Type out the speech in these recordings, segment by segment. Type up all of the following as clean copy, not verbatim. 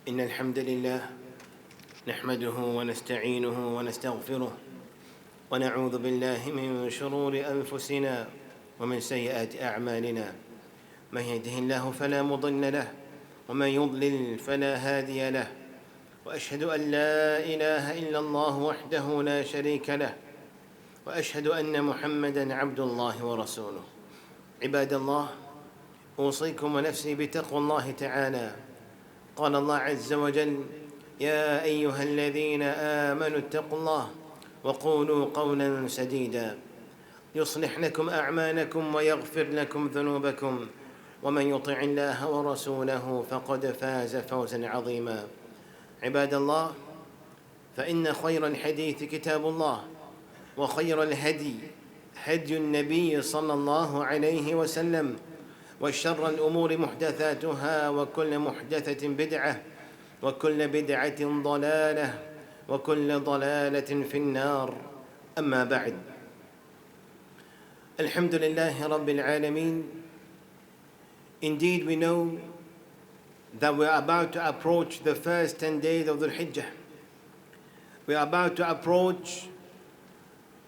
إن الحمد لله نحمده ونستعينه ونستغفره ونعوذ بالله من شرور أنفسنا ومن سيئات أعمالنا. من يهده الله فلا مضل له ومن يضلل فلا هادي له، وأشهد أن لا إله إلا الله وحده لا شريك له، وأشهد أن محمدًا عبد الله ورسوله. عباد الله، أوصيكم ونفسي بتقوى الله تعالى. قال الله عز وجل: يا أيها الذين آمنوا اتقوا الله وقولوا قولا سديدا يصلح لكم أعمالكم ويغفر لكم ذنوبكم، ومن يطع الله ورسوله فقد فاز فوزا عظيما. عباد الله، فإن خير الحديث كتاب الله، وخير الهدي هدي النبي صلى الله عليه وسلم، وشر الأمور محدثاتها، وكل محدثة بدعة، وكل بدعة ضلالة، وكل ضلالة في النار. أما بعد، الحمد لله رب العالمين. Indeed, we know that we are about to approach the first 10 days of Dhul Hijjah. We are about to approach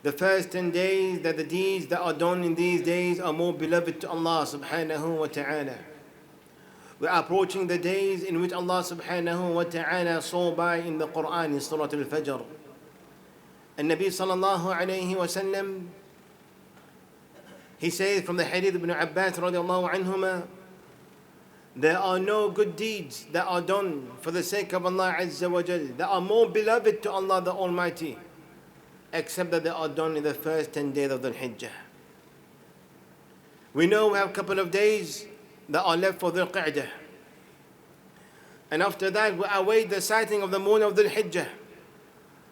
the first 10 days that the deeds that are done in these days are more beloved to Allah subhanahu wa ta'ala. We are approaching the days in which Allah subhanahu wa ta'ala saw by in the Quran in Surah Al-Fajr. And Nabi sallallahu alayhi wa sallam, he says from the hadith of Ibn Abbas radiallahu anhuma, there are no good deeds that are done for the sake of Allah Azza wa Jal that are more beloved to Allah the Almighty, except that they are done in the first 10 days of Dhul Hijjah. We know we have a couple of days that are left for Dhul Qa'dah. And after that, we await the sighting of the moon of Dhul Hijjah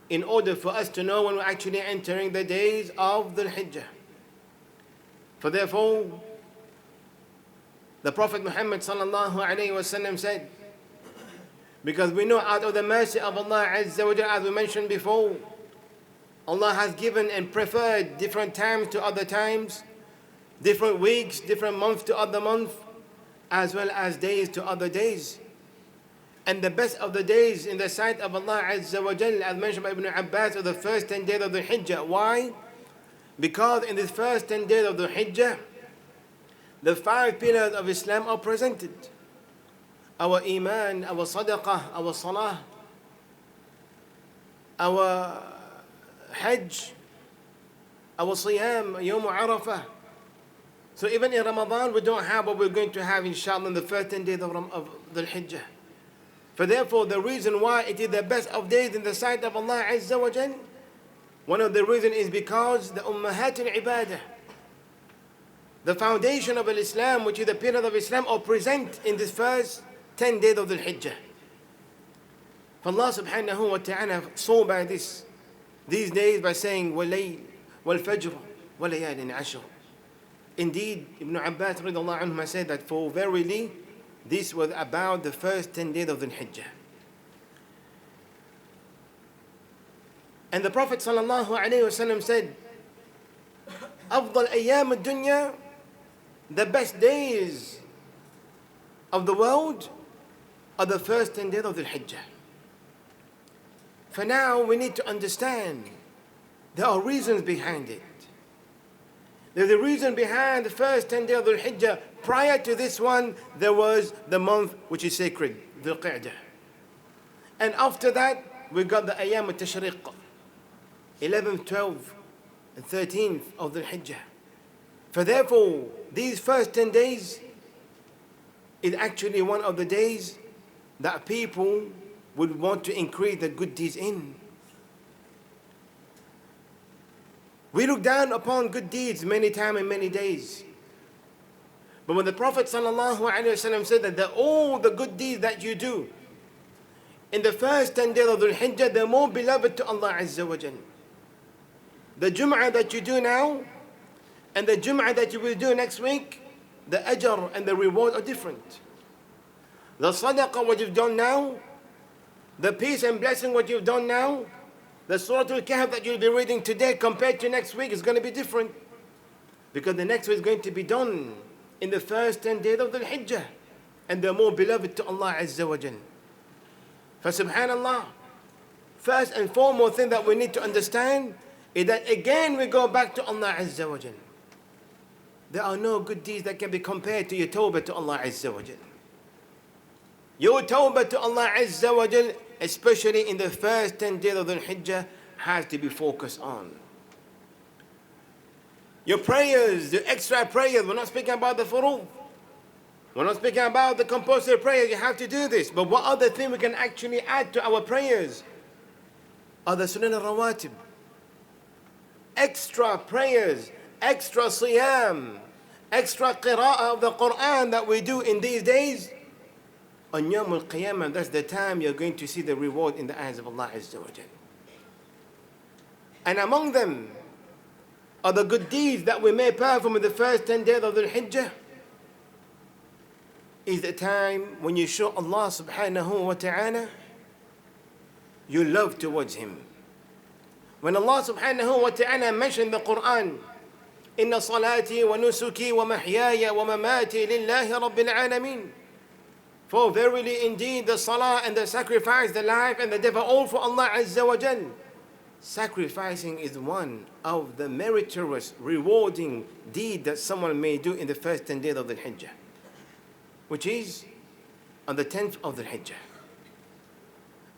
in order for us to know when we're actually entering the days of Dhul Hijjah. For therefore, the Prophet Muhammad sallallahu alayhi wa sallam said, because we know out of the mercy of Allah Azza wa Jalla, as we mentioned before, Allah has given and preferred different times to other times, different weeks, different months to other months, as well as days to other days. And the best of the days in the sight of Allah Azza wa Jalla, as mentioned by Ibn Abbas, are the first 10 days of the Hijjah. Why? Because in the first 10 days of the Hijjah, the 5 pillars of Islam are presented. Our Iman, our Sadaqah, our Salah, our Hajj, our Siyam, Yawm Arafah. So even in Ramadan, we don't have what we're going to have, inshallah, in the first 10 days of the Hijjah. For therefore, the reason why it is the best of days in the sight of Allah Azza wa Jal, one of the reasons is because the Ummahat al-Ibadah, the foundation of Islam, which is the pillar of Islam, are present in this first 10 days of the Hijjah. For Allah subhanahu wa ta'ala saw by these days by saying, وَاللَّيْلِ وَالْفَجْرِ وَلَيَالٍ عَشْرٍ. Indeed, Ibn Abbas radiallahu anhu said that for verily, this was about the first 10 days of the Hijjah. And the Prophet sallallahu alayhi wa sallam said, أفضل أيام الدنيا, the best days of the world are the first 10 days of the Hijjah. For now, we need to understand there are reasons behind it. There's a reason behind the first 10 days of the Hijjah. Prior to this one, there was the month which is sacred, Dhul Qa'dah. And after that, we got the Ayam al-Tashriq, 11th, 12th, and 13th of the Hijjah. For therefore, these first 10 days is actually one of the days that people would want to increase the good deeds in. We look down upon good deeds many times and many days. But when the Prophet ﷺ said that all the good deeds that you do in the first 10 days of the Hijjah, they're more beloved to Allah Azza wa Jalla. The Jum'ah that you do now and the Jum'ah that you will do next week, the ajr and the reward are different. The sadaqah what you've done now, the peace and blessing what you've done now, the Surah Al-Kahf that you'll be reading today compared to next week is going to be different. Because the next week is going to be done in the first 10 days of the Hijjah. And they're more beloved to Allah Azza wa Jal. For subhanallah, first and foremost thing that we need to understand is that again we go back to Allah Azza wa Jal. There are no good deeds that can be compared to your tawbah to Allah Azza wa Jal. Your tawbah to Allah Azza wa Jal, especially in the first 10 days of Dhul Hijjah, has to be focused on. Your prayers, the extra prayers, we're not speaking about the furud. We're not speaking about the compulsory prayers, you have to do this. But what other thing we can actually add to our prayers are the sunan al-rawatib. Extra prayers, extra siyam, extra qira'ah of the Quran that we do in these days. On Yawm al-Qiyamah, that's the time you're going to see the reward in the eyes of Allah Azza wa Jal. And among them are the good deeds that we may perform in the first 10 days of Dhul Hijjah. Is the time when you show Allah subhanahu wa ta'ala your love towards Him. When Allah subhanahu wa ta'ala mentioned the Quran, Inna salati wa nusuki wa mahyaya wa mamati lillahi rabbil alameen. For verily indeed the salah and the sacrifice, the life and the death are all for Allah Azza wa Jal. Sacrificing is one of the meritorious, rewarding deed that someone may do in the first 10 days of the Hijjah, which is on the 10th of the Hijjah.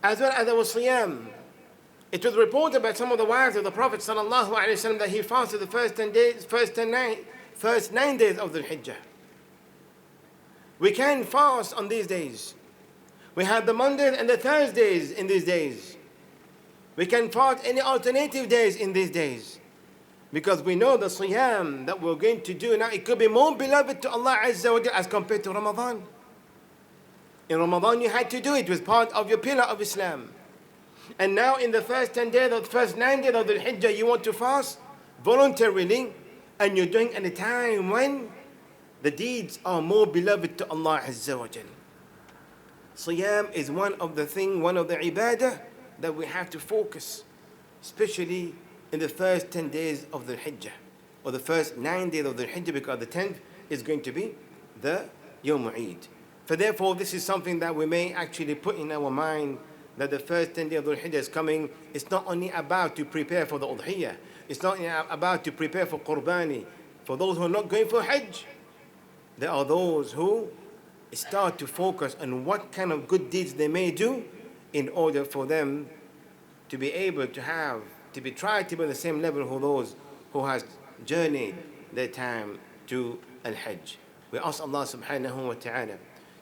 As well as there was siyam. It was reported by some of the wives of the Prophet sallallahu alaihi wasallam that he fasted the first 9 days of the Hijjah. We can fast on these days. We have the Mondays and the Thursdays in these days. We can fast any alternative days in these days. Because we know the siyam that we're going to do now, it could be more beloved to Allah Azza wa Jalla as compared to Ramadan. In Ramadan you had to do it, it was part of your pillar of Islam. And now in the first 10 days or the first 9 days of the Hijjah you want to fast voluntarily, and you're doing at a time when the deeds are more beloved to Allah Azza wa Jalla. Siyam is one of the ibadah that we have to focus, especially in the first 10 days of the Hijjah, or the first 9 days of the Hijjah, because the 10th is going to be the Yawm Eid. For therefore, this is something that we may actually put in our mind, that the first 10 days of the Hijjah is coming. It's not only about to prepare for the Udhiyah, it's not about to prepare for Qurbani. For those who are not going for Hajj, there are those who start to focus on what kind of good deeds they may do in order for them to be able to have, to be tried to be on the same level of those who has journeyed their time to Al-Hajj. We ask Allah subhanahu wa ta'ala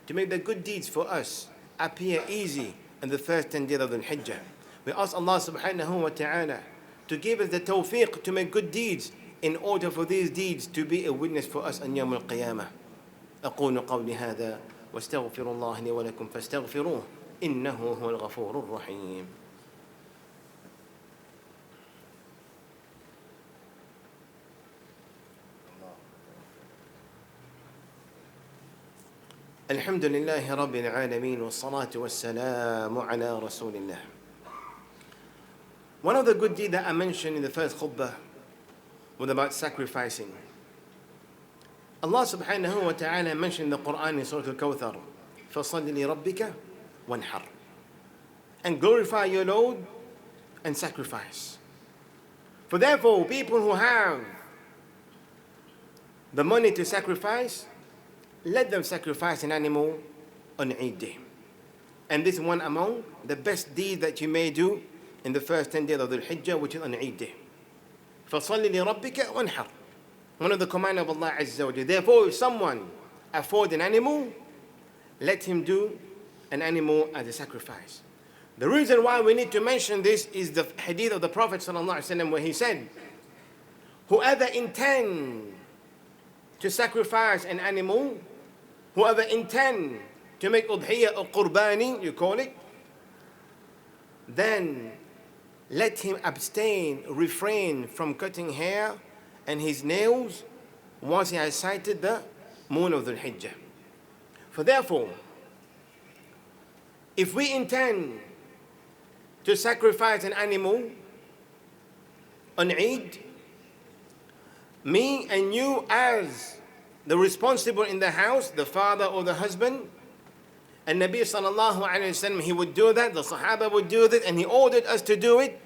to make the good deeds for us appear easy in the first 10 days of the Hijjah. We ask Allah subhanahu wa ta'ala to give us the tawfiq to make good deeds in order for these deeds to be a witness for us on Yawm al-Qiyamah. أقول قولي هذا واستغفر الله لي ولكم فاستغفروه إنه هو الغفور الرحيم. الحمد لله رب العالمين والصلاة والسلام على رسول الله. One of the good deeds that I mentioned in the first khutbah was about sacrificing. Allah subhanahu wa ta'ala mentioned in the Quran in Surah Al-Kawthar, فَصَلِّ لِرَبِّكَ وَانْحَرْ, and glorify your Lord and sacrifice. For therefore, people who have the money to sacrifice, let them sacrifice an animal on Eid day. And this is one among the best deeds that you may do in the first 10 days of the Hijjah, which is on Eid day. فَصَلِّ لِرَبِّكَ وَانْحَرْ, one of the commands of Allah Azza wa Jalla. Therefore, if someone affords an animal, let him do an animal as a sacrifice. The reason why we need to mention this is the hadith of the Prophet sallallahu alaihi wasallam, where he said, whoever intends to sacrifice an animal, whoever intends to make udhiyah or qurbani, you call it, then let him abstain, refrain from cutting hair and his nails once he has sighted the moon of the Hijjah. For therefore, if we intend to sacrifice an animal on Eid, me and you as the responsible in the house, the father or the husband, And Nabi sallallahu alayhi wasallam, he would do that, the Sahaba would do that, and he ordered us to do it,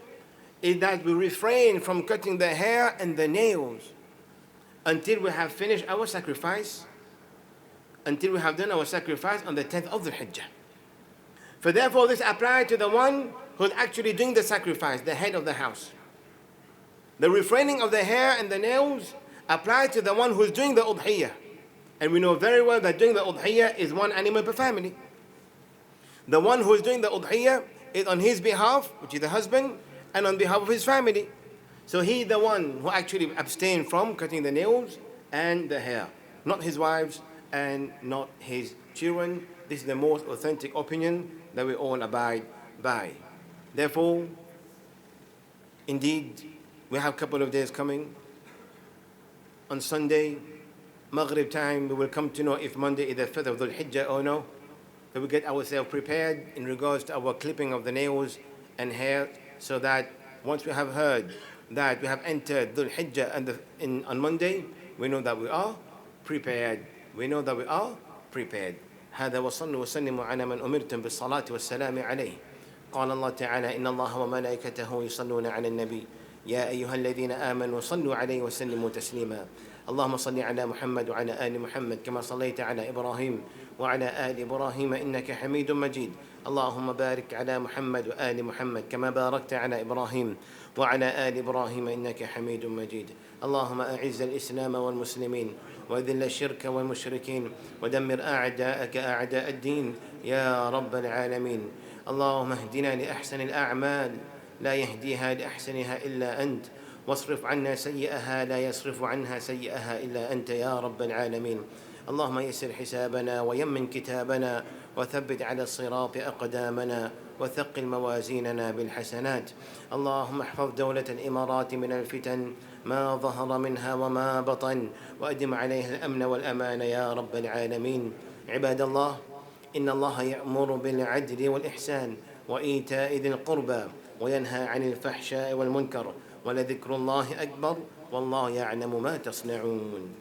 is that we refrain from cutting the hair and the nails until we have finished our sacrifice, until we have done our sacrifice on the 10th of Dhul Hijjah. For therefore, this applies to the one who's actually doing the sacrifice, the head of the house. The refraining of the hair and the nails applies to the one who's doing the udhiyah. And we know very well that doing the udhiyah is one animal per family. The one who is doing the udhiyah is on his behalf, which is the husband, and on behalf of his family. So he the one who actually abstained from cutting the nails and the hair, not his wives and not his children. This is the most authentic opinion that we all abide by. Therefore, indeed, we have a couple of days coming. On Sunday, Maghrib time, we will come to know if Monday is the 5th of Dhul Hijjah or no. We will get ourselves prepared in regards to our clipping of the nails and hair, so that once we have heard that we have entered Dhul Hijjah on Monday, we know that we are prepared. We know that we are prepared. هذا وصلوا وسلموا على من أمرتم بالصلاة والسلام عليه. قال الله تعالى إن الله وملائكته يصلون على النبي يا أيها الذين آمنوا صلوا عليه وسلموا تسليما. اللهم صل على محمد وعلى آل محمد كما صليت على إبراهيم وعلى آل إبراهيم إنك حميد مجيد. اللهم بارك على محمد وآل محمد كما باركت على إبراهيم وعلى آل إبراهيم إنك حميد مجيد. اللهم أعز الإسلام والمسلمين وأذل الشرك والمشركين ودمر أعداءك أعداء الدين يا رب العالمين. اللهم اهدنا لأحسن الأعمال لا يهديها لأحسنها إلا أنت، واصرف عنا سيئها لا يصرف عنها سيئها إلا أنت يا رب العالمين. اللهم يسر حسابنا ويمن كتابنا وثبت على الصراط أقدامنا وثقل موازيننا بالحسنات. اللهم احفظ دولة الإمارات من الفتن ما ظهر منها وما بطن، وأدم عليها الأمن والأمان يا رب العالمين. عباد الله، إن الله يأمر بالعدل والإحسان وإيتاء ذي القربى وينهى عن الفحشاء والمنكر ولذكر الله أكبر والله يعلم ما تصنعون.